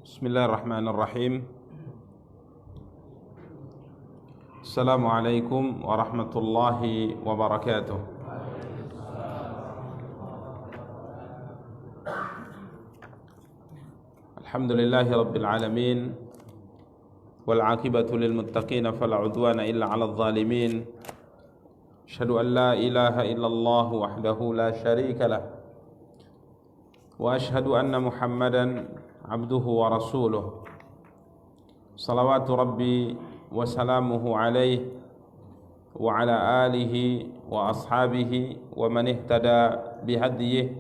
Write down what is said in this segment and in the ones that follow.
Bismillahirrahmanirrahim. Assalamualaikum warahmatullahi wabarakatuh. Alhamdulillahi rabbil alamin, wal aqibatu lil muttaqin fala udwana illa 'alal zalimin. Asyhadu an la ilaha illallah wahdahu la syarika lah, wa asyhadu anna Muhammadan abduhu wa rasuluh. Salawatu rabbi wa salamuhu alaihi wa ala alihi wa ashabihi wa man ihtada bihadyihi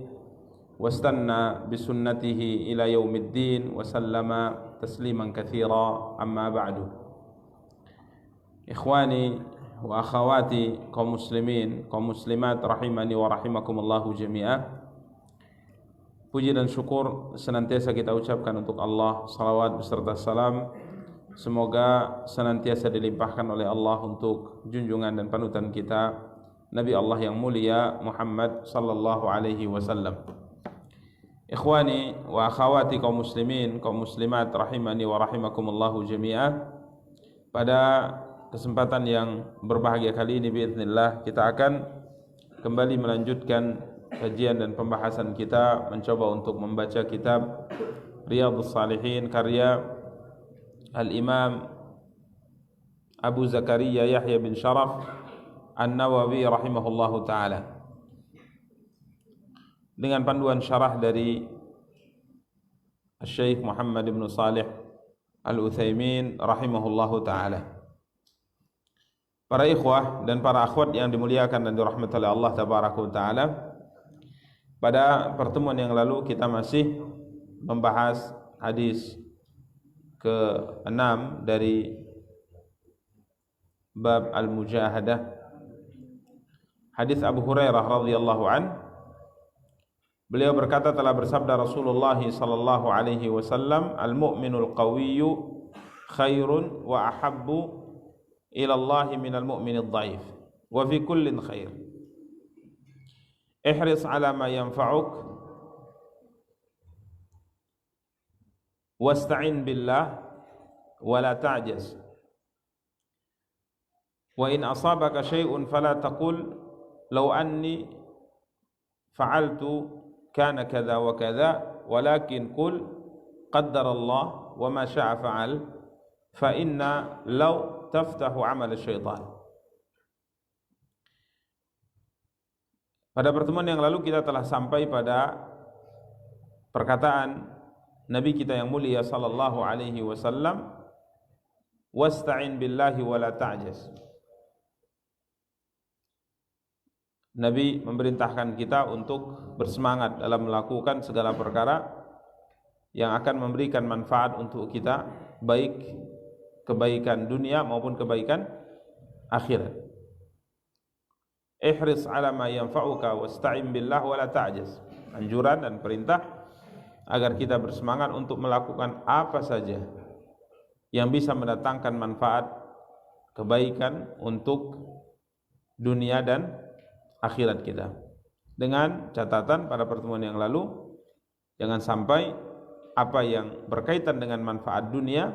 wastanna bisunnatihi ila yaumiddin wa sallama tasliman katsira, amma ba'du. Ikhwani wa akhawati kaum muslimin, kaum muslimat rahimani wa rahimakumullahu jami'ah. Puji dan syukur senantiasa kita ucapkan untuk Allah. Salawat beserta salam semoga senantiasa dilimpahkan oleh Allah untuk junjungan dan panutan kita Nabi Allah yang mulia Muhammad sallallahu alaihi wasallam. Ikhwani wa akhawati kaum muslimin, kaum muslimat rahimani wa rahimakumullahu jami'ah. Pada kesempatan yang berbahagia kali ini biiznillah kita akan kembali melanjutkan kajian dan pembahasan kita, mencoba untuk membaca kitab Riyadhus Shalihin karya Al-Imam Abu Zakaria Yahya bin Sharaf An-Nawawi rahimahullahu ta'ala, dengan panduan syarah dari Syekh Muhammad bin Shalih Al-Utsaimin rahimahullahu ta'ala. Para ikhwah dan para akhwat yang dimuliakan dan dirahmati oleh Allah tabaraka wa ta'ala, pada pertemuan yang lalu kita masih membahas hadis ke-6 dari bab al-mujahadah. Hadis Abu Hurairah radhiyallahu an, beliau berkata, telah bersabda Rasulullah sallallahu alaihi wasallam, al-mu'minul qawiyyu khairun wa ahabbu ila Allah minal mu'minid dhaif wa fi kullin khair. Ihris ala ma yanfa'uk wasta'in billah wa la ta'jaz, wa in asabaka syai'un fala taqul law anni fa'altu kana kadza wa kadza, walakin qul qaddara Allah wa ma syaa fa'al, fa inna law taftahu 'amal asy-syaitan. Pada pertemuan yang lalu kita telah sampai pada perkataan Nabi kita yang mulia sallallahu alaihi wasallam, wasta'in billahi wa la ta'jaz. Nabi memerintahkan kita untuk bersemangat dalam melakukan segala perkara yang akan memberikan manfaat untuk kita, baik kebaikan dunia maupun kebaikan akhirat. Ihris ala ma yanfa'uka wasta'in billah wa la ta'jaz. Anjuran dan perintah agar kita bersemangat untuk melakukan apa saja yang bisa mendatangkan manfaat kebaikan untuk dunia dan akhirat kita. Dengan catatan pada pertemuan yang lalu, jangan sampai apa yang berkaitan dengan manfaat dunia,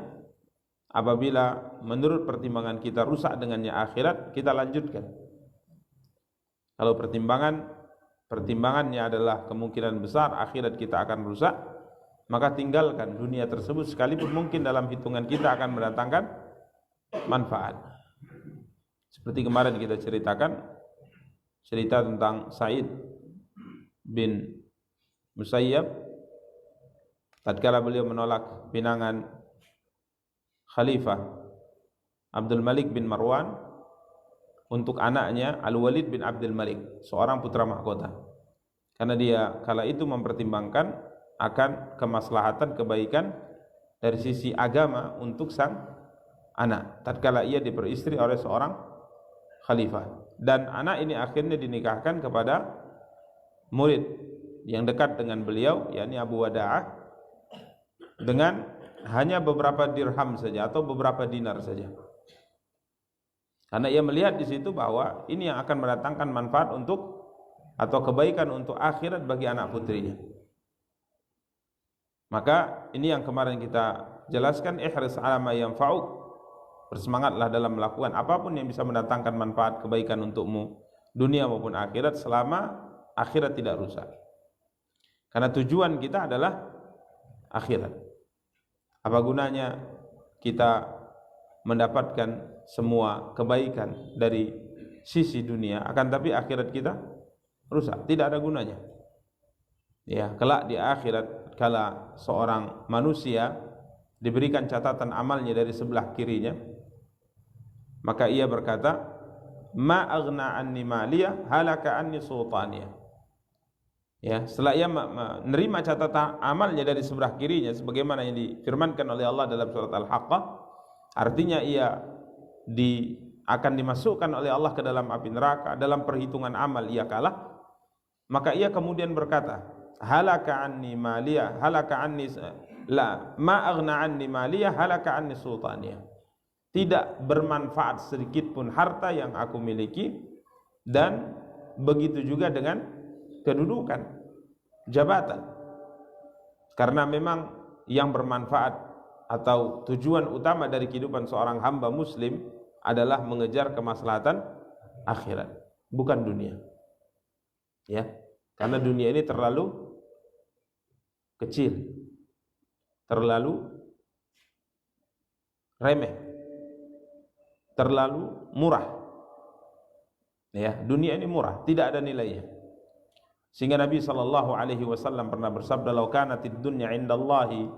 apabila menurut pertimbangan kita rusak dengannya akhirat, kita lanjutkan. Kalau pertimbangannya adalah kemungkinan besar akhirat kita akan rusak, maka tinggalkan dunia tersebut, sekalipun mungkin dalam hitungan kita akan mendatangkan manfaat. Seperti kemarin kita ceritakan cerita tentang Sa'id bin Musayyab tatkala beliau menolak pinangan Khalifah Abdul Malik bin Marwan untuk anaknya Al-Walid bin Abdul Malik, seorang putra mahkota, karena dia kala itu mempertimbangkan akan kemaslahatan kebaikan dari sisi agama untuk sang anak tatkala ia diperistri oleh seorang khalifah. Dan anak ini akhirnya dinikahkan kepada murid yang dekat dengan beliau, yakni Abu Wada'ah, dengan hanya beberapa dirham saja atau beberapa dinar saja, karena ia melihat di situ bahwa ini yang akan mendatangkan manfaat untuk atau kebaikan untuk akhirat bagi anak putrinya. Maka ini yang kemarin kita jelaskan, ihris ala ma yanfa'uk, bersemangatlah dalam melakukan apapun yang bisa mendatangkan manfaat kebaikan untukmu dunia maupun akhirat, selama akhirat tidak rusak. Karena tujuan kita adalah akhirat. Apa gunanya kita mendapatkan semua kebaikan dari sisi dunia, akan tapi akhirat kita rusak? Tidak ada gunanya. Ya, kelak di akhirat, kala seorang manusia diberikan catatan amalnya dari sebelah kirinya, maka ia berkata, ma aghna anni maliya halaka anni sultaniya. Ya, setelah ia menerima catatan amalnya dari sebelah kirinya, sebagaimana yang difirmankan oleh Allah dalam surat Al-Haqqah, artinya ia akan dimasukkan oleh Allah ke dalam api neraka. Dalam perhitungan amal ia kalah, maka ia kemudian berkata, halaka anni maliya halaka anni la ma aghna anni maliya halaka anni sultaniya. Tidak bermanfaat sedikit pun harta yang aku miliki, dan begitu juga dengan kedudukan, jabatan. Karena memang yang bermanfaat atau tujuan utama dari kehidupan seorang hamba muslim adalah mengejar kemaslahatan akhirat, bukan dunia. Ya, karena dunia ini terlalu kecil, terlalu remeh, terlalu murah. Ya, dunia ini murah, tidak ada nilainya. Sehingga Nabi SAW pernah bersabda, "Lau kanatid dunya 'indallahi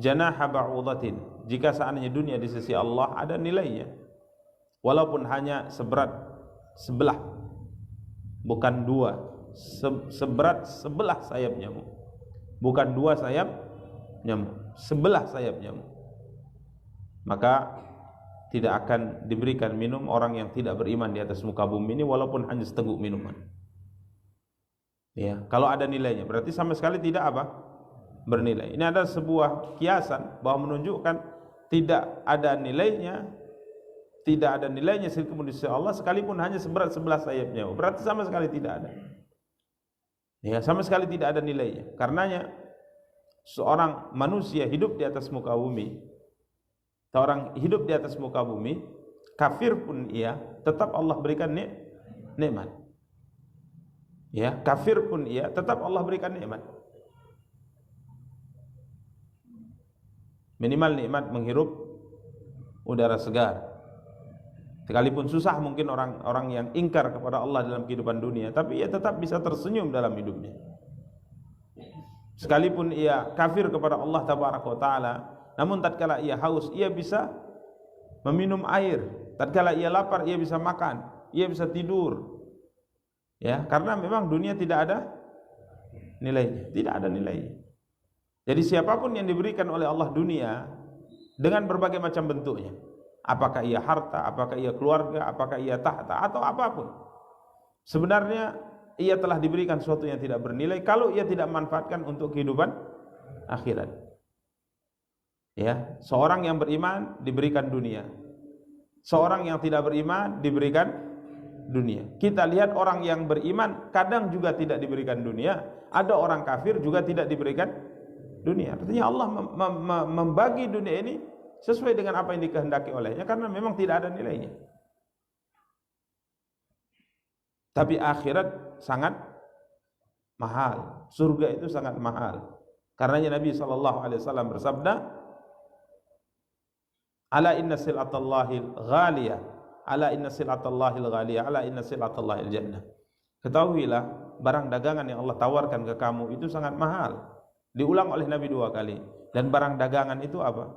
janaha ba'udatin." Jika seandainya dunia di sisi Allah ada nilainya, walaupun hanya seberat sebelah, bukan dua, seberat sebelah sayap nyamuk, bukan dua sayap nyamuk, sebelah sayap nyamuk, maka tidak akan diberikan minum orang yang tidak beriman di atas muka bumi ini, walaupun hanya seteguk minuman. Ya, kalau ada nilainya, berarti sama sekali tidak apa? Bernilai. Ini ada sebuah kiasan bahwa menunjukkan tidak ada nilainya, tidak ada nilainya sedikitpun di sisi Allah, sekalipun hanya seberat sebelah sayapnya, berarti sama sekali tidak ada. Ya, sama sekali tidak ada nilainya. Karenanya seorang manusia hidup di atas muka bumi, seorang hidup di atas muka bumi, kafir pun ia, tetap Allah berikan nikmat. Ya, kafir pun ia, tetap Allah berikan nikmat. Minimal nikmat menghirup udara segar. Sekalipun susah mungkin orang yang ingkar kepada Allah dalam kehidupan dunia, tapi ia tetap bisa tersenyum dalam hidupnya. Sekalipun ia kafir kepada Allah Tabaraka wa Ta'ala, namun tatkala ia haus, ia bisa meminum air. Tatkala ia lapar, ia bisa makan, ia bisa tidur. Ya, karena memang dunia tidak ada nilainya, tidak ada nilainya. Jadi siapapun yang diberikan oleh Allah dunia dengan berbagai macam bentuknya, apakah ia harta, apakah ia keluarga, apakah ia tahta atau apapun, sebenarnya ia telah diberikan sesuatu yang tidak bernilai kalau ia tidak manfaatkan untuk kehidupan akhirat. Ya, seorang yang beriman diberikan dunia, seorang yang tidak beriman diberikan dunia. Kita lihat orang yang beriman kadang juga tidak diberikan dunia, ada orang kafir juga tidak diberikan dunia. Artinya Allah membagi dunia ini sesuai dengan apa yang dikehendaki olehnya, karena memang tidak ada nilainya. Tapi akhirat sangat mahal, surga itu sangat mahal. Karenanya Nabi SAW bersabda, "Ala inna sil'atallahil ghaliyah, ala inna sil'atallahil ghaliyah, ala inna sil'atallahil jannah." Ketahuilah, barang dagangan yang Allah tawarkan ke kamu itu sangat mahal. Diulang oleh Nabi 2 kali. Dan barang dagangan itu apa?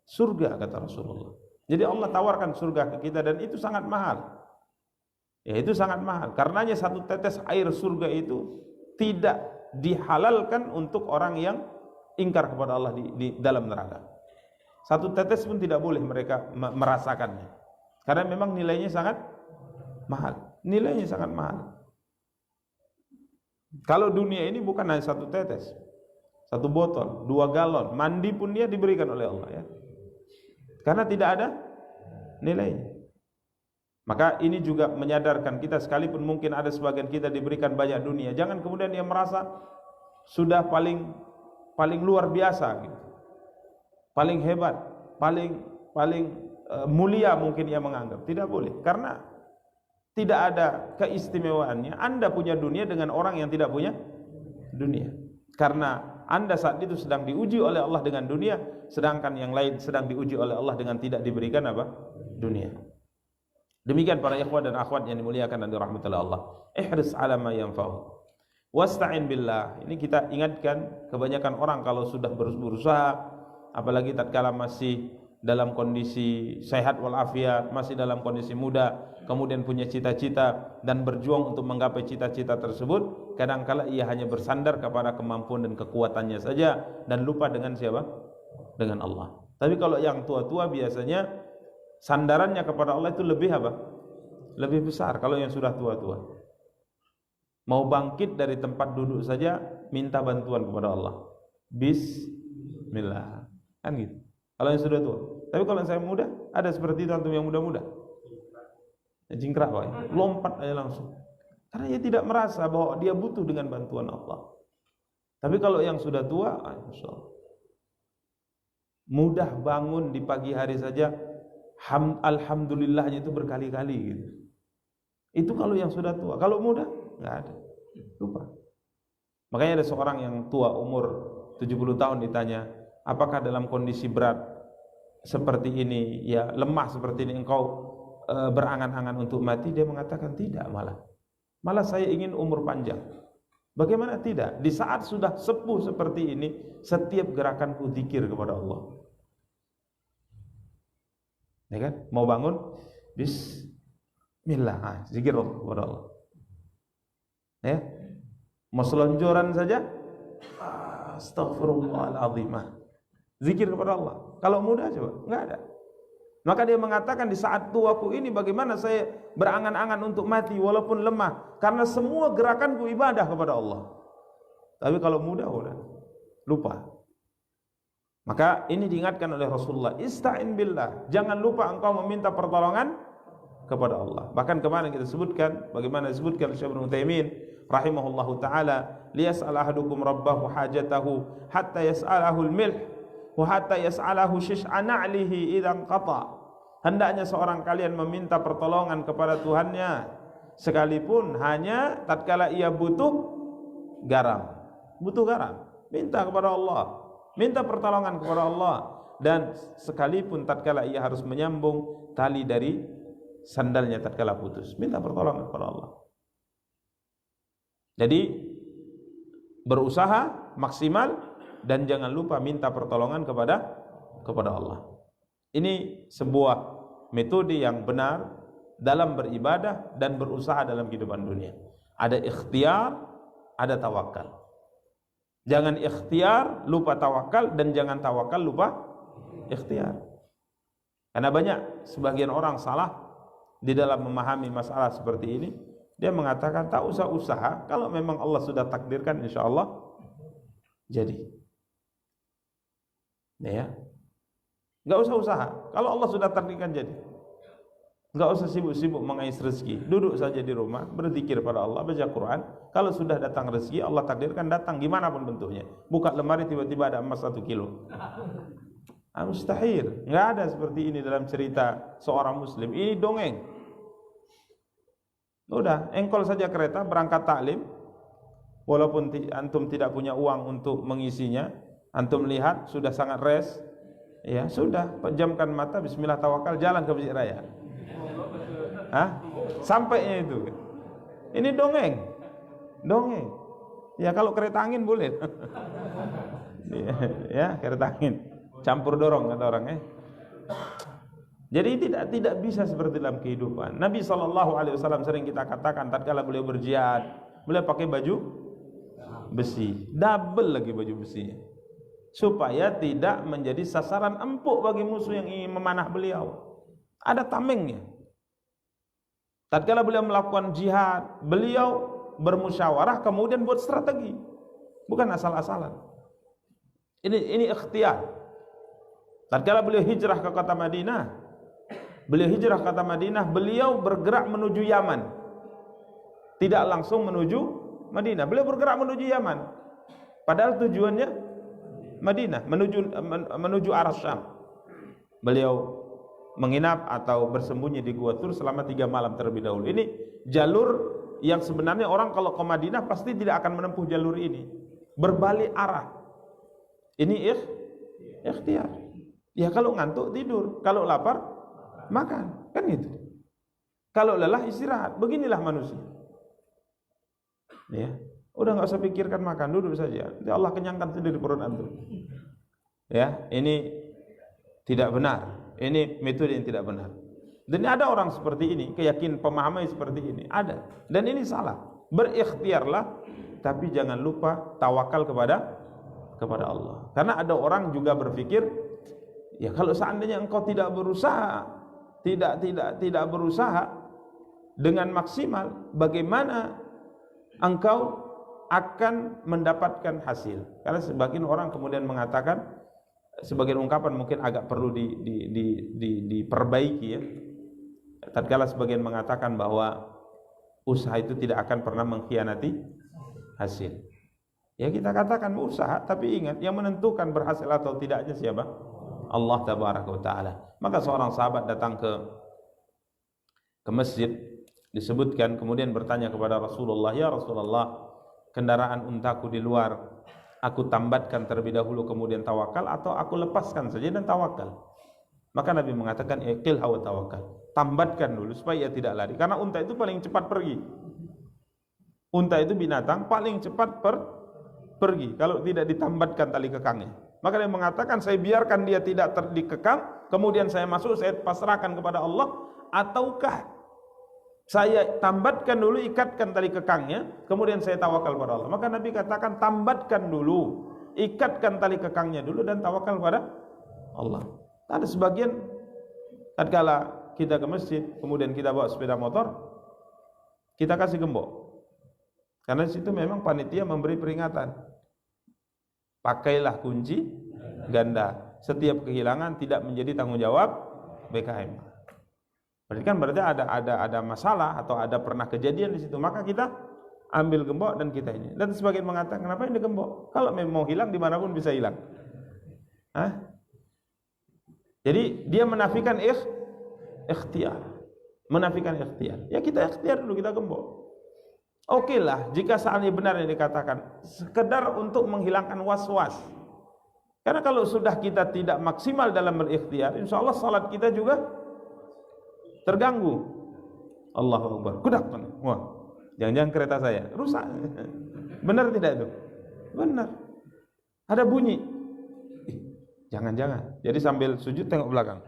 Surga, kata Rasulullah. Jadi Allah tawarkan surga ke kita, dan itu sangat mahal. Ya, itu sangat mahal. Karenanya satu tetes air surga itu tidak dihalalkan untuk orang yang ingkar kepada Allah di dalam neraka. Satu tetes pun tidak boleh mereka merasakannya, karena memang nilainya sangat mahal. Nilainya sangat mahal. Kalau dunia ini bukan hanya satu tetes, satu botol, 2 galon, mandi pun dia diberikan oleh Allah, ya, karena tidak ada nilainya. Maka ini juga menyadarkan kita, sekalipun mungkin ada sebagian kita diberikan banyak dunia, jangan kemudian dia merasa sudah paling paling luar biasa gitu. Paling hebat, paling mulia mungkin ia menganggap. Tidak boleh, karena tidak ada keistimewaannya Anda punya dunia dengan orang yang tidak punya dunia. Karena Anda saat itu sedang diuji oleh Allah dengan dunia, sedangkan yang lain sedang diuji oleh Allah dengan tidak diberikan apa? Dunia. Demikian para ikhwan dan akhwat yang dimuliakan dan dirahmati oleh Allah. Ihris ala ma yanfa'u. Wasta'in billah. Ini kita ingatkan, kebanyakan orang kalau sudah berusaha, apalagi tatkala masih dalam kondisi sehat walafiat, masih dalam kondisi muda, kemudian punya cita-cita dan berjuang untuk menggapai cita-cita tersebut, kadang-kala ia hanya bersandar kepada kemampuan dan kekuatannya saja dan lupa dengan siapa? Dengan Allah. Tapi kalau yang tua-tua biasanya sandarannya kepada Allah itu lebih apa? Lebih besar kalau yang sudah tua-tua. Mau bangkit dari tempat duduk saja minta bantuan kepada Allah. Bismillah. Kan gitu. Kalau yang sudah tua. Tapi kalau yang saya muda, ada seperti itu antum yang muda-muda. Jingkrak Pak, lompat aja langsung. Karena dia tidak merasa bahwa dia butuh dengan bantuan Allah. Tapi kalau yang sudah tua, Masya Allah, mudah bangun di pagi hari saja, alhamdulillahnya itu berkali-kali gitu. Itu kalau yang sudah tua. Kalau muda, nggak ada, lupa. Makanya ada seorang yang tua umur 70 tahun ditanya, apakah dalam kondisi berat seperti ini, ya lemah seperti ini engkau berangan-angan untuk mati? Dia mengatakan tidak, malah saya ingin umur panjang. Bagaimana tidak? Di saat sudah sepuh seperti ini, setiap gerakanku zikir kepada Allah. Ya kan? Mau bangun, bismillah, zikir kepada Allah. Ya, mau selonjoran saja, astagfirullahaladzim, zikir kepada Allah. Kalau muda coba, enggak ada. Maka dia mengatakan, di saat tuaku ini bagaimana saya berangan-angan untuk mati walaupun lemah, karena semua gerakanku ibadah kepada Allah. Tapi kalau muda udah lupa. Maka ini diingatkan oleh Rasulullah, ista'in billah, jangan lupa engkau meminta pertolongan kepada Allah. Bahkan kemarin kita sebutkan bagaimana disebutkan oleh Syekh Ibnu Utsaimin rahimahullahu taala, liyas'al ahadukum rabbahu hajatahu hatta yas'alahu al-milh wa hatta yas'alahu shish'a na'lihi idza qata. Hendaknya seorang kalian meminta pertolongan kepada Tuhannya sekalipun hanya tatkala ia butuh garam. Butuh garam, minta kepada Allah, minta pertolongan kepada Allah. Dan sekalipun tatkala ia harus menyambung tali dari sandalnya tatkala putus, minta pertolongan kepada Allah. Jadi berusaha maksimal dan jangan lupa minta pertolongan kepada Allah. Ini sebuah metode yang benar dalam beribadah dan berusaha dalam kehidupan dunia. Ada ikhtiar, ada tawakal. Jangan ikhtiar lupa tawakal, dan jangan tawakal lupa ikhtiar. Karena banyak sebagian orang salah di dalam memahami masalah seperti ini. Dia mengatakan tak usah usaha, kalau memang Allah sudah takdirkan insya Allah jadi. Ya, nggak usah usaha, kalau Allah sudah takdirkan jadi. Nggak usah sibuk-sibuk mengais rezeki, duduk saja di rumah berzikir pada Allah, baca Quran. Kalau sudah datang rezeki, Allah takdirkan datang gimana pun bentuknya. Buka lemari tiba-tiba ada emas 1 kilo. Mustahil, nggak ada seperti ini dalam cerita seorang muslim. Ini dongeng. Udah, engkol saja kereta berangkat taklim, walaupun antum tidak punya uang untuk mengisinya, antum lihat sudah sangat res, ya sudah, pejamkan mata, bismillah tawakal, jalan ke masjid raya. Sampainya itu. Ini dongeng. Ya kalau kereta angin boleh. Ya, kereta angin. Campur dorong kata orang ya. Jadi tidak bisa seperti dalam kehidupan. Nabi SAW sering kita katakan tatkala beliau berjihad, beliau pakai baju besi, double lagi baju besinya, supaya tidak menjadi sasaran empuk bagi musuh yang ingin memanah beliau. Ada tamengnya. Tatkala beliau melakukan jihad, beliau bermusyawarah kemudian buat strategi, bukan asal-asalan. Ini ikhtiar. Tatkala beliau hijrah ke kota Madinah, beliau bergerak menuju Yaman. Tidak langsung menuju Madinah, beliau bergerak menuju Yaman. Padahal tujuannya Madinah menuju arah Syam. Beliau menginap atau bersembunyi di Gua Tur selama 3 malam terlebih dahulu. Ini jalur yang sebenarnya orang kalau ke Madinah pasti tidak akan menempuh jalur ini. Berbalik arah. Ini ikhtiar. Ya kalau ngantuk tidur, kalau lapar makan, kan gitu. Kalau lelah istirahat. Beginilah manusia. Ya, udah nggak usah pikirkan makan, duduk saja. Allah kenyangkan sendiri perut antum. Ya, ini tidak benar. Ini metode yang tidak benar. Dan ada orang seperti ini, keyakinan pemahaman seperti ini ada. Dan ini salah. Berikhtiarlah, tapi jangan lupa tawakal kepada Allah. Karena ada orang juga berpikir, ya kalau seandainya engkau tidak berusaha, tidak berusaha dengan maksimal, bagaimana engkau akan mendapatkan hasil? Karena sebagian orang kemudian mengatakan, sebagian ungkapan mungkin agak perlu diperbaiki ya. Tatkala sebagian mengatakan bahwa usaha itu tidak akan pernah mengkhianati hasil. Ya kita katakan usaha, tapi ingat yang menentukan berhasil atau tidaknya siapa? Allah tabaraka wa taala. Maka seorang sahabat datang ke masjid, disebutkan kemudian bertanya kepada Rasulullah, ya Rasulullah, kendaraan untaku di luar, aku tambatkan terlebih dahulu kemudian tawakal, atau aku lepaskan saja dan tawakal? Maka Nabi mengatakan iqil wa tawakal, tambatkan dulu supaya ia tidak lari, karena unta itu paling cepat pergi. Unta itu binatang paling cepat pergi kalau tidak ditambatkan tali kekangnya. Maka dia mengatakan, saya biarkan dia tidak dikekang, kemudian saya masuk, saya pasrahkan kepada Allah, ataukah saya tambatkan dulu, ikatkan tali kekangnya, kemudian saya tawakal pada Allah. Maka Nabi katakan, tambatkan dulu, ikatkan tali kekangnya dulu, dan tawakal pada Allah. Ada sebagian tatkala kita ke masjid, kemudian kita bawa sepeda motor, kita kasih gembok, karena di situ memang panitia memberi peringatan, pakailah kunci ganda, setiap kehilangan tidak menjadi tanggung jawab BKM. Berarti ada masalah atau ada pernah kejadian di situ, maka kita ambil gembok dan kita ini. Dan sebagian mengatakan, kenapa ini gembok? Kalau memang mau hilang dimanapun bisa hilang. Hah? Jadi dia menafikan ikhtiar, menafikan ikhtiar. Ya kita ikhtiar dulu, kita gembok. Oke lah, jika seandainya benar yang dikatakan, sekedar untuk menghilangkan was-was. Karena kalau sudah kita tidak maksimal dalam berikhtiar, insya Allah salat kita juga terganggu. Allahu Akbar, kudak, wah, jangan-jangan kereta saya rusak. Benar tidak itu? Benar. Ada bunyi. Jangan-jangan. Jadi sambil sujud tengok belakang.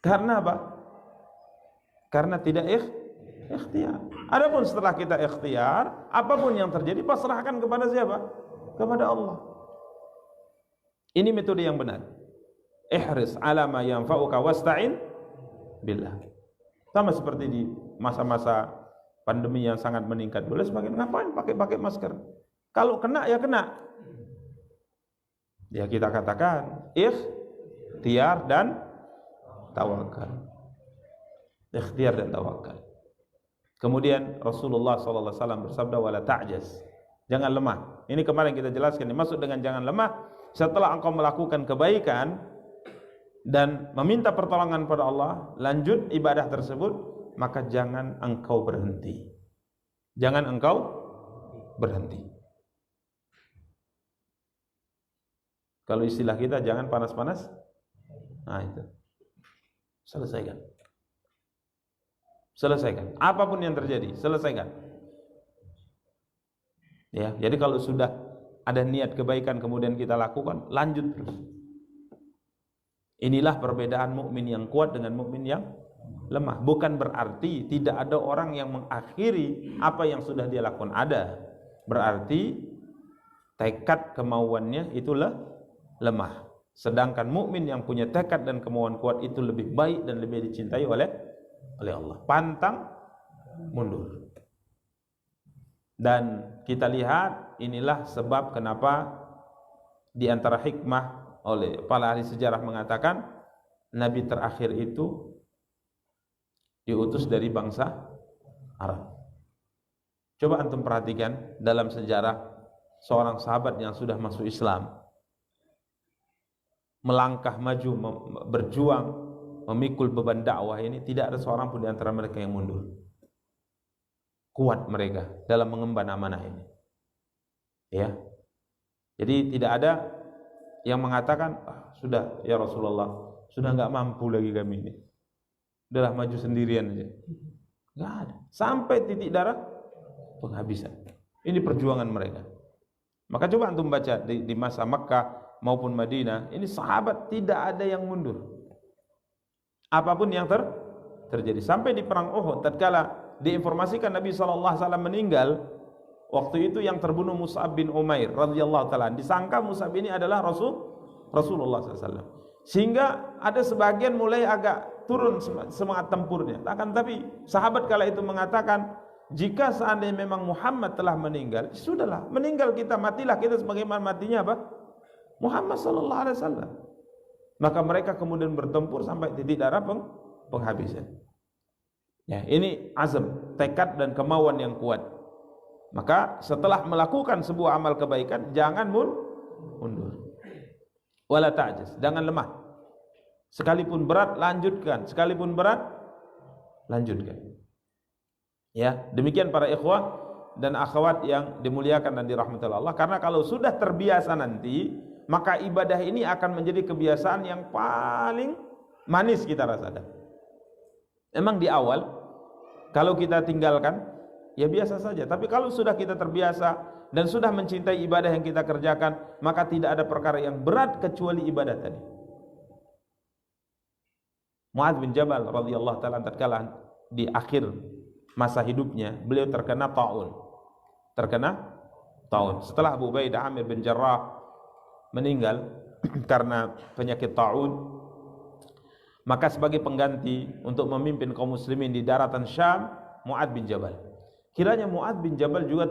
Karena apa? Karena tidak ikhtiar. Adapun setelah kita ikhtiar, apapun yang terjadi pasrahkan kepada siapa? Kepada Allah. Ini metode yang benar. Ihris ala ma yanfa'uka wasta'in billah. Sama seperti di masa-masa pandemi yang sangat meningkat. Boleh sebagian ngapain pakai masker? Kalau kena ya kena. Ya kita katakan ikhtiar dan tawakal. Ikhtiar dan tawakal. Kemudian Rasulullah sallallahu alaihi wasallam bersabda, wala ta'jaz. Jangan lemah. Ini kemarin kita jelaskan, dimaksud dengan jangan lemah, setelah engkau melakukan kebaikan dan meminta pertolongan pada Allah, lanjut ibadah tersebut, maka jangan engkau berhenti. Jangan engkau berhenti. Kalau istilah kita, jangan panas-panas. Nah itu, selesaikan. Selesaikan. Apapun yang terjadi, selesaikan. Ya, jadi kalau sudah ada niat kebaikan kemudian kita lakukan, lanjut terus. Inilah perbedaan mukmin yang kuat dengan mukmin yang lemah. Bukan berarti tidak ada orang yang mengakhiri apa yang sudah dia lakukan. Ada. Berarti tekad kemauannya itulah lemah. Sedangkan mukmin yang punya tekad dan kemauan kuat itu lebih baik dan lebih dicintai oleh Allah. Pantang mundur. Dan kita lihat, inilah sebab kenapa di antara hikmah oleh para ahli sejarah mengatakan Nabi terakhir itu diutus dari bangsa Arab. Coba antum perhatikan dalam sejarah seorang sahabat yang sudah masuk Islam melangkah maju, berjuang, memikul beban dakwah ini, tidak ada seorang pun di antara mereka yang mundur. Kuat mereka dalam mengemban amanah ini. Ya. Jadi tidak ada yang mengatakan, sudah ya Rasulullah, sudah enggak mampu lagi kami ini. Udahlah maju sendirian aja. Enggak ada. Sampai titik darah penghabisan. Ini perjuangan mereka. Maka coba antum baca di masa Makkah maupun Madinah, ini sahabat tidak ada yang mundur. Apapun yang terjadi, sampai di perang Uhud tatkala diinformasikan Nabi SAW meninggal, waktu itu yang terbunuh Mus'ab bin Umair radhiyallahu taala, disangka Mus'ab ini adalah Rasulullah SAW, sehingga ada sebagian mulai agak turun semangat tempurnya. Akan tapi sahabat kala itu mengatakan, jika seandainya memang Muhammad telah meninggal, sudahlah, meninggal kita, matilah kita sebagaimana matinya apa? Muhammad sallallahu alaihi wasallam. Maka mereka kemudian bertempur sampai titik darah penghabisan. Ya, ini azam, tekad dan kemauan yang kuat. Maka setelah melakukan sebuah amal kebaikan, jangan mundur. Wala ta'jaz, jangan lemah. Sekalipun berat, lanjutkan. Sekalipun berat, lanjutkan. Ya, demikian para ikhwah dan akhwat yang dimuliakan dan dirahmati Allah. Karena kalau sudah terbiasa nanti, maka ibadah ini akan menjadi kebiasaan yang paling manis kita rasakan. Emang di awal kalau kita tinggalkan ya biasa saja, tapi kalau sudah kita terbiasa dan sudah mencintai ibadah yang kita kerjakan, maka tidak ada perkara yang berat kecuali ibadah tadi. Mu'adz bin Jabal radhiyallahu taala tatkala di akhir masa hidupnya, beliau terkena taun. Setelah Abu Ubaidah Amir bin Jarrah meninggal karena penyakit taun, maka sebagai pengganti untuk memimpin kaum muslimin di daratan Syam, Mu'adz bin Jabal. Kiranya Mu'adz bin Jabal juga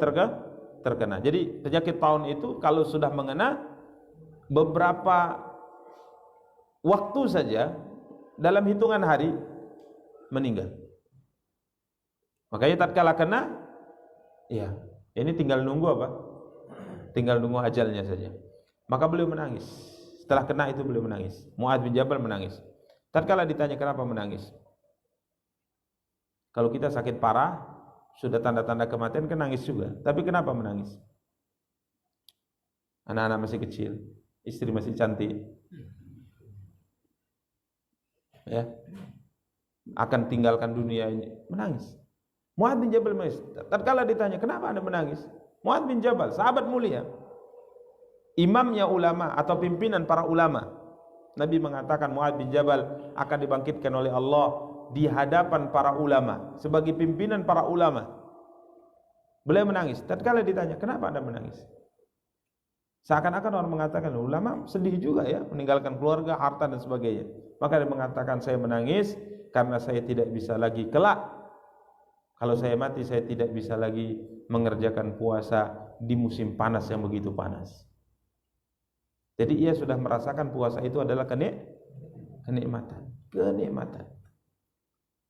terkena. Jadi penyakit taun itu kalau sudah mengena, beberapa waktu saja dalam hitungan hari meninggal. Makanya tatkala kena, ya ini tinggal nunggu apa? Tinggal nunggu ajalnya saja. Maka beliau menangis. Setelah kena itu beliau menangis. Mu'adz bin Jabal menangis. Tatkala ditanya kenapa menangis, kalau kita sakit parah, sudah tanda-tanda kematian, kan nangis juga. Tapi kenapa menangis? Anak-anak masih kecil, istri masih cantik, ya, akan tinggalkan dunia ini, menangis. Mu'adz bin Jabal menangis. Tatkala ditanya kenapa Anda menangis, Mu'adz bin Jabal, sahabat mulia, imamnya ulama atau pimpinan para ulama, Nabi mengatakan Mu'adz bin Jabal akan dibangkitkan oleh Allah di hadapan para ulama sebagai pimpinan para ulama. Beliau menangis. Tatkala ditanya kenapa Anda menangis, seakan-akan orang mengatakan ulama sedih juga ya, meninggalkan keluarga, harta dan sebagainya. Maka dia mengatakan saya menangis karena saya tidak bisa lagi kelak, kalau saya mati saya tidak bisa lagi mengerjakan puasa di musim panas yang begitu panas. Jadi ia sudah merasakan puasa itu adalah kenikmatan.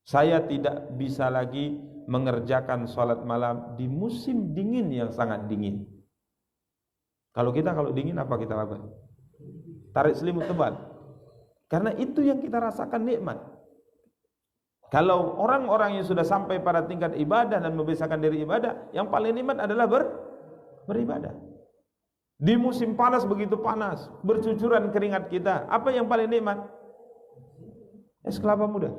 Saya tidak bisa lagi mengerjakan salat malam di musim dingin yang sangat dingin. Kalau dingin apa kita lakukan? Tarik selimut tebal. Karena itu yang kita rasakan nikmat. Kalau orang-orang yang sudah sampai pada tingkat ibadah dan membiasakan diri ibadah, yang paling nikmat adalah beribadah. Di musim panas begitu panas, bercucuran keringat kita, apa yang paling nikmat? Es kelapa muda.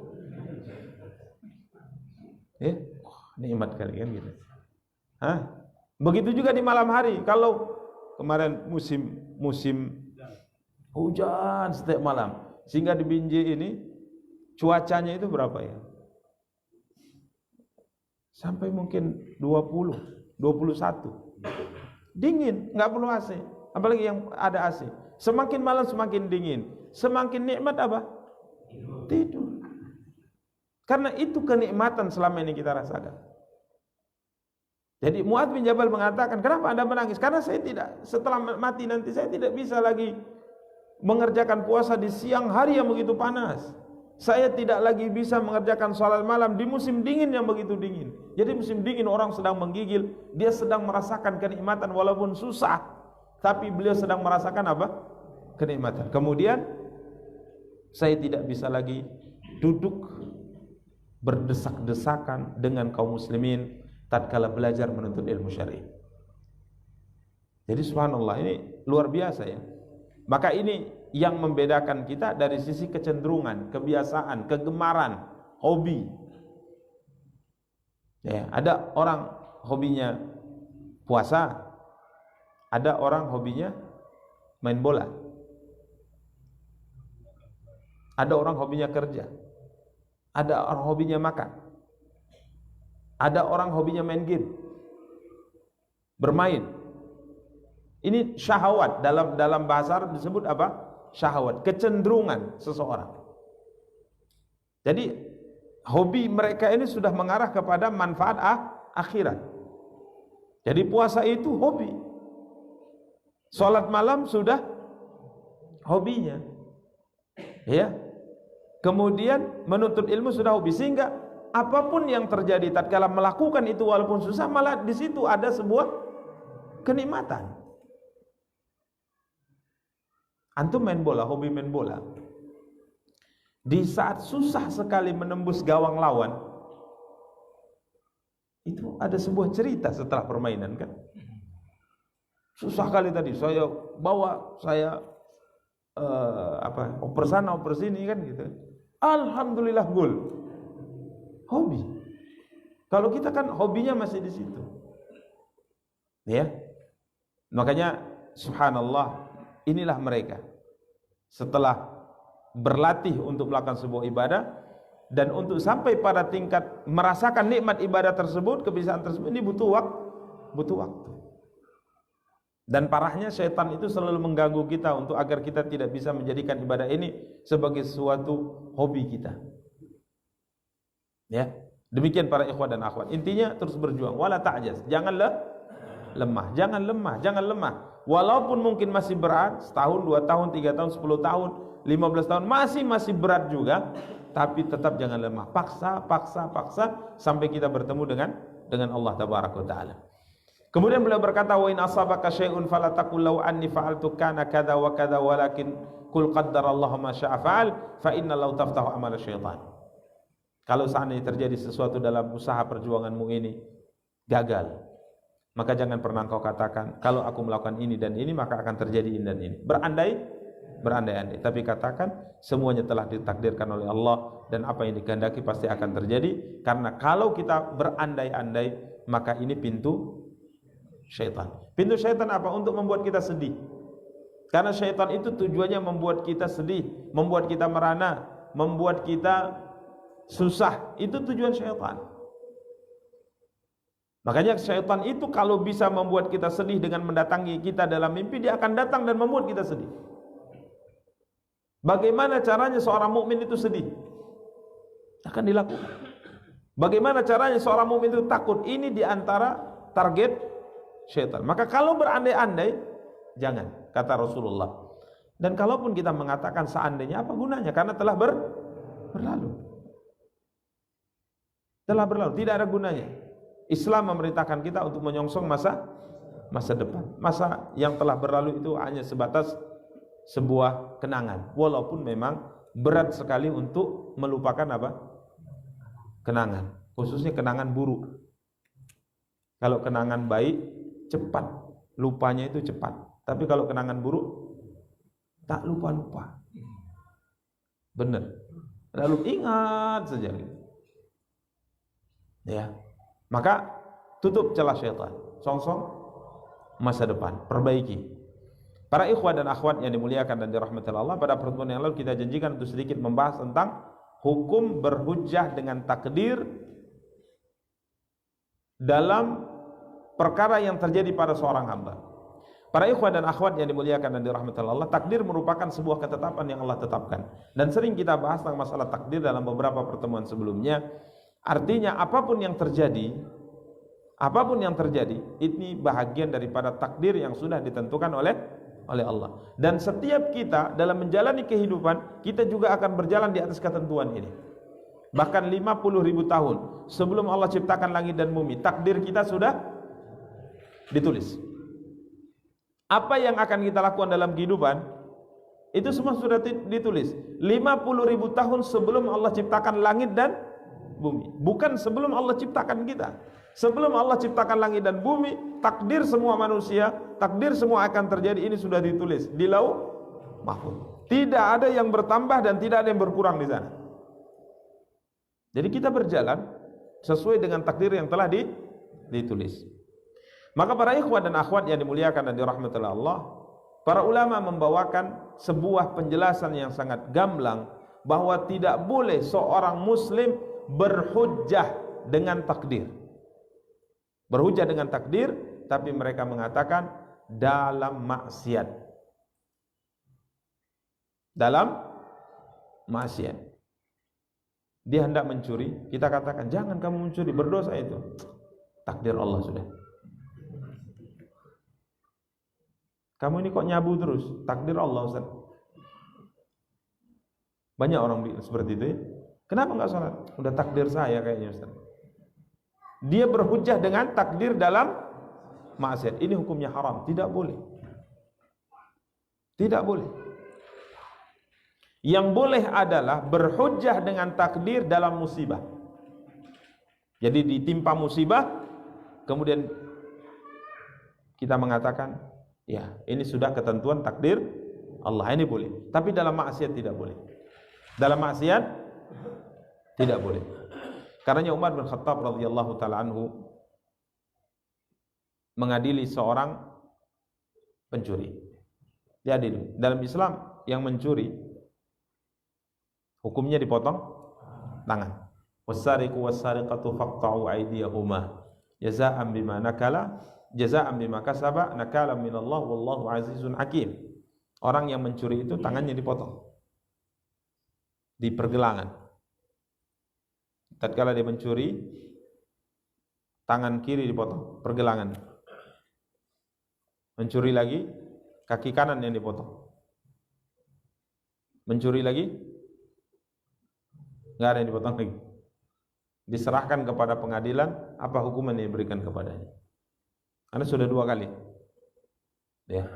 Ya, nikmat kali kan gitu. Begitu juga di malam hari. Kalau kemarin musim hujan setiap malam, sehingga di Binjai ini cuacanya itu berapa ya? Sampai mungkin 20, 21. Dingin, nggak perlu AC, apalagi yang ada AC. Semakin malam semakin dingin, semakin nikmat apa? Tidur. Karena itu kenikmatan selama ini kita rasakan. Jadi Mu'adz bin Jabal mengatakan, kenapa Anda menangis? Karena saya tidak, setelah mati nanti saya tidak bisa lagi mengerjakan puasa di siang hari yang begitu panas. Saya tidak lagi bisa mengerjakan salat malam di musim dingin yang begitu dingin. Jadi musim dingin orang sedang menggigil, dia sedang merasakan kenikmatan walaupun susah, tapi beliau sedang merasakan apa? Kenikmatan. Kemudian saya tidak bisa lagi duduk berdesak-desakan dengan kaum muslimin tatkala belajar menuntut ilmu syar'i. Jadi subhanallah, ini luar biasa ya. Maka ini yang membedakan kita dari sisi kecenderungan, kebiasaan, kegemaran, hobi. Ya, ada orang hobinya puasa, ada orang hobinya main bola, ada orang hobinya kerja, ada orang hobinya makan, ada orang hobinya main game, bermain. Ini syahwat, dalam bahasa Arab disebut apa? Syahwat, kecenderungan seseorang. Jadi hobi mereka ini sudah mengarah kepada manfaat akhirat. Jadi puasa itu hobi, salat malam sudah hobinya, ya. Kemudian menuntut ilmu sudah hobi, sehingga apapun yang terjadi tatkala melakukan itu walaupun susah, malah di situ ada sebuah kenikmatan. Antum main bola, hobi main bola, di saat susah sekali menembus gawang lawan, itu ada sebuah cerita setelah permainan kan. Susah kali tadi, saya bawa, saya oper sana oper sini kan gitu. Alhamdulillah gol. Hobi. Kalau kita kan hobinya masih di situ. Ya. Makanya subhanallah, inilah mereka setelah berlatih untuk melakukan sebuah ibadah dan untuk sampai pada tingkat merasakan nikmat ibadah tersebut, kebiasaan tersebut, ini butuh waktu. Dan parahnya syaitan itu selalu mengganggu kita untuk agar kita tidak bisa menjadikan ibadah ini sebagai suatu hobi kita. Ya, demikian para ikhwan dan akhwat. Intinya terus berjuang, wala ta'jaz, janganlah lemah, jangan lemah. Walaupun mungkin masih berat, setahun, 2 tahun, 3 tahun, 10 tahun, 15 tahun, masih berat juga, tapi tetap jangan lemah. Paksa sampai kita bertemu dengan Allah tabaraka wa taala. Kemudian beliau berkata, wa in asabaka syai'un fala taqul law anni fa'altu kana kadza wa kadza walakin qul qaddarallahu ma syaa fa'al fa inna law taftahu amal syaitan. Kalau seandainya terjadi sesuatu dalam usaha perjuanganmu ini gagal, maka jangan pernah kau katakan kalau aku melakukan ini dan ini maka akan terjadi ini dan ini. Berandai-andai, tapi katakan semuanya telah ditakdirkan oleh Allah dan apa yang dikehendaki pasti akan terjadi. Karena kalau kita berandai-andai, maka ini pintu syaitan. Pintu syaitan apa? Untuk membuat kita sedih. Karena syaitan itu tujuannya membuat kita sedih, membuat kita merana, membuat kita susah. Itu tujuan syaitan. Makanya syaitan itu kalau bisa membuat kita sedih dengan mendatangi kita dalam mimpi, dia akan datang dan membuat kita sedih. Bagaimana caranya seorang mukmin itu sedih? Akan dilakukan. Bagaimana caranya seorang mukmin itu takut? Ini diantara target syaitan. Maka kalau berandai-andai, jangan, kata Rasulullah. Dan kalaupun kita mengatakan seandainya, apa gunanya? Karena telah berlalu. Telah berlalu, tidak ada gunanya. Islam memerintahkan kita untuk menyongsong masa depan. Masa yang telah berlalu itu hanya sebatas sebuah kenangan, walaupun memang berat sekali untuk melupakan apa? Kenangan, khususnya kenangan buruk. Kalau kenangan baik cepat, lupanya itu cepat. Tapi kalau kenangan buruk tak lupa-lupa. Benar. Lalu ingat saja. Ya. Maka tutup celah syaitan, songsong masa depan, perbaiki. Para ikhwan dan akhwat yang dimuliakan dan dirahmati Allah, pada pertemuan yang lalu kita janjikan untuk sedikit membahas tentang hukum berhujjah dengan takdir dalam perkara yang terjadi pada seorang hamba. Para ikhwan dan akhwat yang dimuliakan dan dirahmati Allah, takdir merupakan sebuah ketetapan yang Allah tetapkan. Dan sering kita bahas tentang masalah takdir dalam beberapa pertemuan sebelumnya. Artinya apapun yang terjadi, ini bahagian daripada takdir yang sudah ditentukan oleh oleh Allah. Dan setiap kita dalam menjalani kehidupan, kita juga akan berjalan di atas ketentuan ini. Bahkan 50.000 tahun sebelum Allah ciptakan langit dan bumi, takdir kita sudah ditulis. Apa yang akan kita lakukan dalam kehidupan, itu semua sudah ditulis 50.000 tahun sebelum Allah ciptakan langit dan bumi. Bukan sebelum Allah ciptakan kita. Sebelum Allah ciptakan langit dan bumi, takdir semua manusia, takdir semua akan terjadi, ini sudah ditulis di Lauh Mahfuz. Tidak ada yang bertambah dan tidak ada yang berkurang di sana. Jadi kita berjalan sesuai dengan takdir yang telah ditulis. Maka para ikhwan dan akhwat yang dimuliakan dan dirahmati Allah, para ulama membawakan sebuah penjelasan yang sangat gamblang bahwa tidak boleh seorang muslim berhujjah dengan takdir. Berhujjah dengan takdir, tapi mereka mengatakan dalam maksiat. Dalam maksiat. Dia hendak mencuri, kita katakan jangan kamu mencuri, berdosa itu. Takdir Allah sudah. Kamu ini kok nyabu terus, takdir Allah Ustaz. Banyak orang seperti itu ya. Kenapa enggak salat? Udah takdir saya kayaknya Ustaz. Dia berhujjah dengan takdir dalam maksiat. Ini hukumnya haram, tidak boleh. Tidak boleh. Yang boleh adalah berhujjah dengan takdir dalam musibah. Jadi ditimpa musibah, kemudian kita mengatakan, ya ini sudah ketentuan takdir Allah, ini boleh. Tapi dalam maksiat tidak boleh. Dalam maksiat tidak boleh. Karena Umar bin Khattab radhiyallahu taala anhu mengadili seorang pencuri. Diadili. Dalam Islam yang mencuri hukumnya dipotong tangan. Wasariqu wasariqatu faqta'u aydiyahuma jazaa'an bima nakala jazaa'an bima kasaba nakalan minallah wallahu azizun hakim. Orang yang mencuri itu tangannya dipotong di pergelangan. Tatkala dia mencuri, tangan kiri dipotong, pergelangan. Mencuri lagi, kaki kanan yang dipotong. Mencuri lagi, nggak ada yang dipotong lagi. Diserahkan kepada pengadilan, apa hukuman yang diberikan kepadanya. Karena sudah 2 kali. Ya.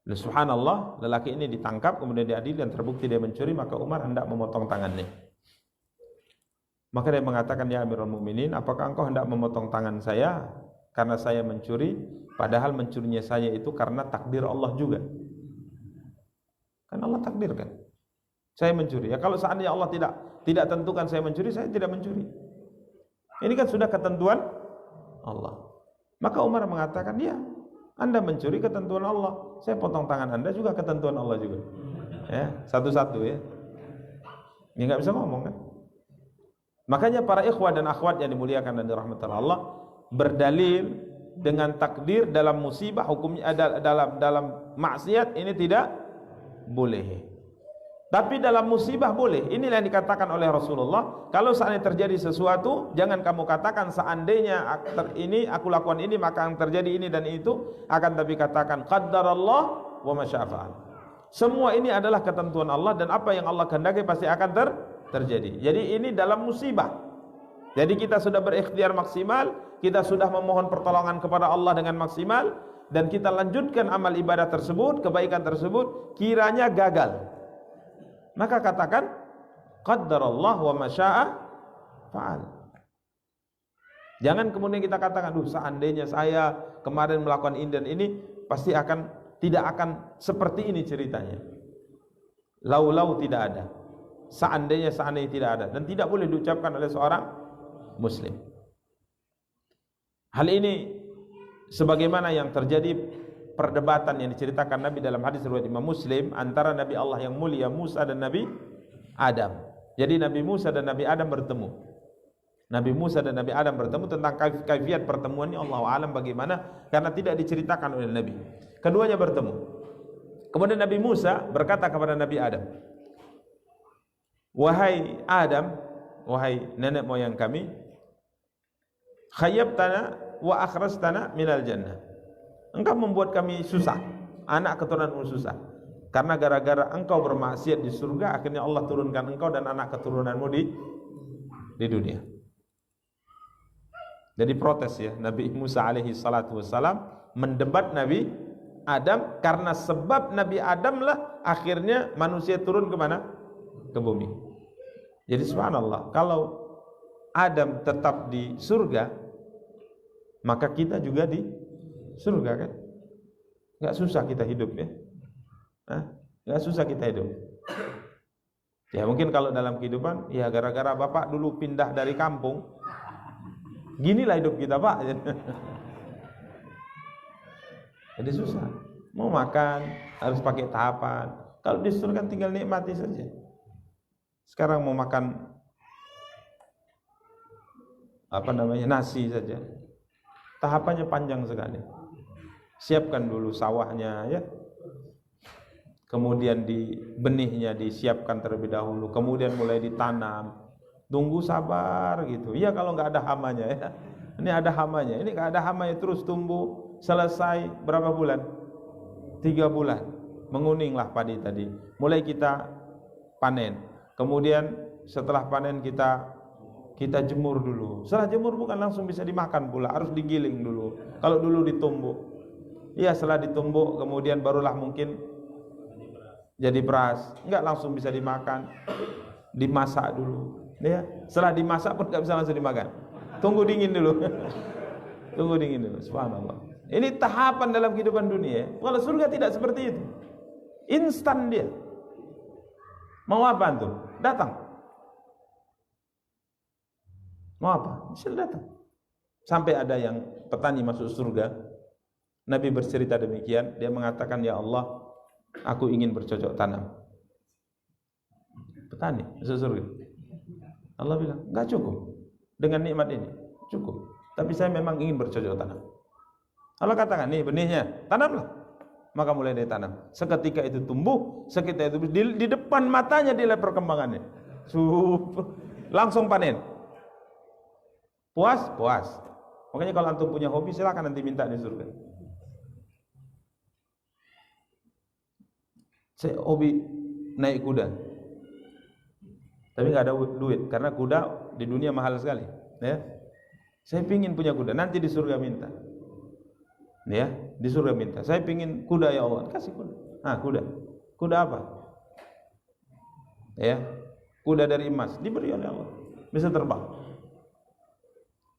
Dan subhanallah, lelaki ini ditangkap, kemudian diadili dan terbukti dia mencuri, maka Umar hendak memotong tangannya. Maka dia mengatakan, ya Amirul Mukminin, apakah engkau hendak memotong tangan saya karena saya mencuri, padahal mencurinya saya itu karena takdir Allah juga. Kan Allah takdirkan saya mencuri. Ya kalau seandainya Allah tidak tentukan saya mencuri, saya tidak mencuri. Ini kan sudah ketentuan Allah. Maka Umar mengatakan, ya Anda mencuri ketentuan Allah, saya potong tangan Anda juga ketentuan Allah juga. Ya, satu-satu ya. Ini nggak bisa ngomong kan? Makanya para ikhwah dan akhwat yang dimuliakan dan dirahmati Allah, berdalil dengan takdir dalam musibah, hukumnya dalam maksiat ini tidak boleh. Tapi dalam musibah boleh. Inilah yang dikatakan oleh Rasulullah, kalau seandainya terjadi sesuatu, jangan kamu katakan seandainya ini aku lakukan ini maka akan terjadi ini dan itu, akan tapi katakan qaddarallah wa ma syaa fa'al. Semua ini adalah ketentuan Allah dan apa yang Allah kehendaki pasti akan terjadi. Jadi ini dalam musibah. Jadi kita sudah berikhtiar maksimal, kita sudah memohon pertolongan kepada Allah dengan maksimal, dan kita lanjutkan amal ibadah tersebut, kebaikan tersebut, kiranya gagal, maka katakan qaddarallah wa ma syaa fa'al. Jangan kemudian kita katakan, seandainya saya kemarin melakukan ini dan ini, pasti tidak akan seperti ini ceritanya. Lau tidak ada. Seandainya tidak ada, dan tidak boleh diucapkan oleh seorang muslim. Hal ini sebagaimana yang terjadi perdebatan yang diceritakan Nabi dalam hadis riwayat Imam Muslim antara Nabi Allah yang mulia Musa dan Nabi Adam. Jadi Nabi Musa dan Nabi Adam bertemu. Nabi Musa dan Nabi Adam bertemu, tentang kaifiat pertemuannya Allahu a'lam bagaimana, karena tidak diceritakan oleh Nabi. Keduanya bertemu. Kemudian Nabi Musa berkata kepada Nabi Adam, wahai Adam, wahai nenek moyang kami, khayyabtana wa akhrajtana minal jannah. Engkau membuat kami susah, anak keturunanmu susah. Karena gara-gara engkau bermaksiat di surga, akhirnya Allah turunkan engkau dan anak keturunanmu di dunia. Jadi protes ya, Nabi Musa alaihi salatu wassalam mendebat Nabi Adam, karena sebab Nabi Adam lah akhirnya manusia turun ke mana? Ke bumi. Jadi subhanallah, kalau Adam tetap di surga, maka kita juga di surga kan? Gak susah kita hidup ya. Gak susah kita hidup. Ya mungkin kalau dalam kehidupan, ya gara-gara bapak dulu pindah dari kampung, ginilah hidup kita pak. Jadi susah. Mau makan harus pakai tahapan. Kalau di surga kan tinggal nikmati saja. Sekarang mau makan nasi saja, tahapannya panjang sekali. Siapkan dulu sawahnya ya, kemudian di benihnya disiapkan terlebih dahulu, kemudian mulai ditanam, tunggu sabar gitu. Iya kalau nggak ada hamanya ya, ini ada hamanya, ini nggak ada hamanya terus tumbuh, selesai berapa bulan? 3 bulan, menguninglah padi tadi. Mulai kita panen, kemudian setelah panen kita jemur dulu. Setelah jemur bukan langsung bisa dimakan pula, harus digiling dulu. Kalau dulu ditumbuk, iya setelah ditumbuk kemudian barulah mungkin jadi beras. Enggak langsung bisa dimakan, dimasak dulu. Ya, setelah dimasak pun enggak bisa langsung dimakan. Tunggu dingin dulu. Tunggu dingin dulu. Subhanallah. Ini tahapan dalam kehidupan dunia. Kalau surga tidak seperti itu. Instan dia. Mau apa antum? Datang. Mau apa? Bisa datang. Sampai ada yang petani masuk surga. Nabi bercerita demikian, dia mengatakan, "Ya Allah, aku ingin bercocok tanam." Petani masuk surga. Allah bilang, "Enggak cukup dengan nikmat ini. Cukup. Tapi saya memang ingin bercocok tanam." Allah katakan, "Nih benihnya, tanamlah." Maka mulai dia tanam. Seketika itu tumbuh, seketika itu di depan matanya dia lihat perkembangannya. Langsung panen. Puas? Puas. Makanya kalau antum punya hobi silakan nanti minta di surga. Saya hobi naik kuda, tapi nggak ada duit karena kuda di dunia mahal sekali. Ya, saya pingin punya kuda. Nanti di surga minta. Ya, di surga minta. Saya pingin kuda ya Allah, kasih kuda. Nah, kuda. Kuda apa? Ya, kuda dari emas diberi oleh Allah, bisa terbang.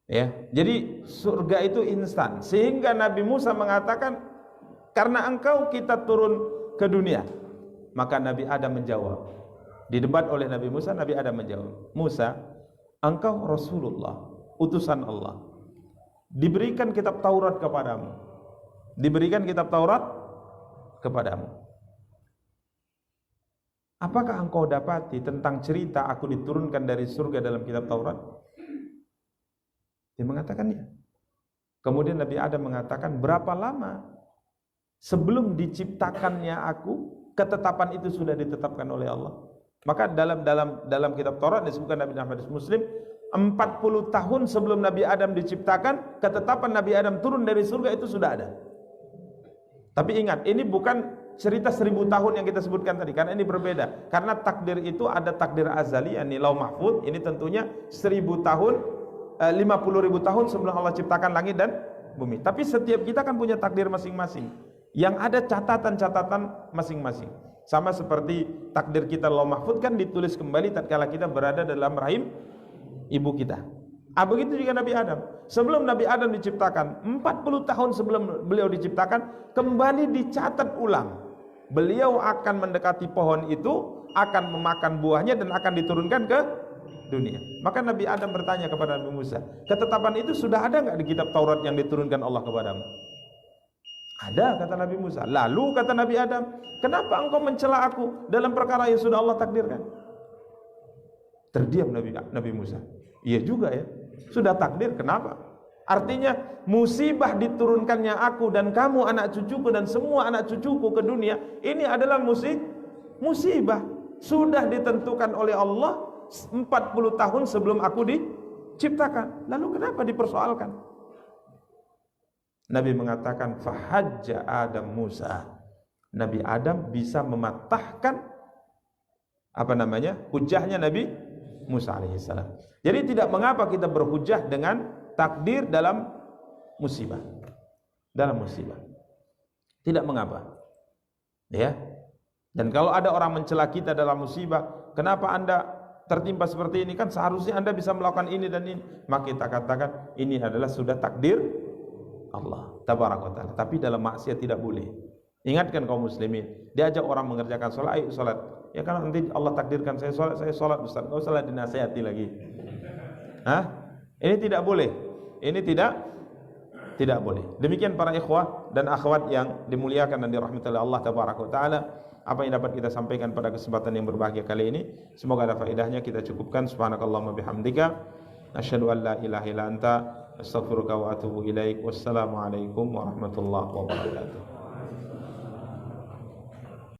Ya, jadi surga itu instan. Sehingga Nabi Musa mengatakan, karena engkau kita turun ke dunia. Maka Nabi Adam menjawab. Didebat oleh Nabi Musa, Nabi Adam menjawab, "Musa, engkau Rasulullah, utusan Allah. Diberikan kitab Taurat kepadamu. Diberikan kitab Taurat kepadamu. Apakah engkau dapati tentang cerita aku diturunkan dari surga dalam kitab Taurat?" Dia mengatakan ya. Kemudian Nabi Adam mengatakan, "Berapa lama sebelum diciptakannya aku, ketetapan itu sudah ditetapkan oleh Allah?" Maka dalam kitab Taurat disebutkan Nabi Muhammad Muslim, 40 tahun sebelum Nabi Adam diciptakan, ketetapan Nabi Adam turun dari surga itu sudah ada. Tapi ingat, ini bukan cerita 1000 tahun yang kita sebutkan tadi, karena ini berbeda. Karena takdir itu ada takdir azali, yakni Lauh Mahfuz. Ini tentunya 1000 tahun, 50.000 tahun sebelum Allah ciptakan langit dan bumi. Tapi setiap kita kan punya takdir masing-masing, yang ada catatan-catatan masing-masing. Sama seperti takdir kita Lauh Mahfuz kan ditulis kembali tatkala kita berada dalam rahim ibu kita. Begitu juga Nabi Adam. Sebelum Nabi Adam diciptakan, 40 tahun sebelum beliau diciptakan, kembali dicatat ulang. Beliau akan mendekati pohon itu, akan memakan buahnya dan akan diturunkan ke dunia. Maka Nabi Adam bertanya kepada Nabi Musa, ketetapan itu sudah ada enggak di kitab Taurat yang diturunkan Allah kepadamu? Ada, kata Nabi Musa. Lalu kata Nabi Adam, kenapa engkau mencela aku dalam perkara yang sudah Allah takdirkan? Terdiam Nabi Musa. Iya juga ya, sudah takdir, kenapa? Artinya musibah diturunkannya aku dan kamu anak cucuku dan semua anak cucuku ke dunia, ini adalah musibah. Sudah ditentukan oleh Allah 40 tahun sebelum aku diciptakan. Lalu kenapa dipersoalkan? Nabi mengatakan, fahajja Adam Musa. Nabi Adam bisa mematahkan hujahnya Nabi Musa alaihissalam. Jadi tidak mengapa kita berhujah dengan takdir dalam musibah. Dalam musibah. Tidak mengapa. Ya. Dan kalau ada orang mencela kita dalam musibah, kenapa Anda tertimpa seperti ini? Kan seharusnya Anda bisa melakukan ini dan ini. Maka kita katakan ini adalah sudah takdir Allah tabaraka wa taala. Tapi dalam maksiat tidak boleh. Ingatkan kaum muslimin, diajak orang mengerjakan sholat, ayo sholat. Ya kan nanti Allah takdirkan saya sholat Ustaz. Enggak usah dinasihati lagi. Hah? Ini tidak boleh. Ini tidak boleh. Demikian para ikhwah dan akhwat yang dimuliakan dan dirahmati oleh Allah tabaraka wa taala. Apa yang dapat kita sampaikan pada kesempatan yang berbahagia kali ini, semoga ada faedahnya. Kita cukupkan. Subhanakallahumma bihamdika asyhadu an la ilaha illa anta astaghfiruka wa atubu ilaik. Wassalamualaikum warahmatullahi wabarakatuh.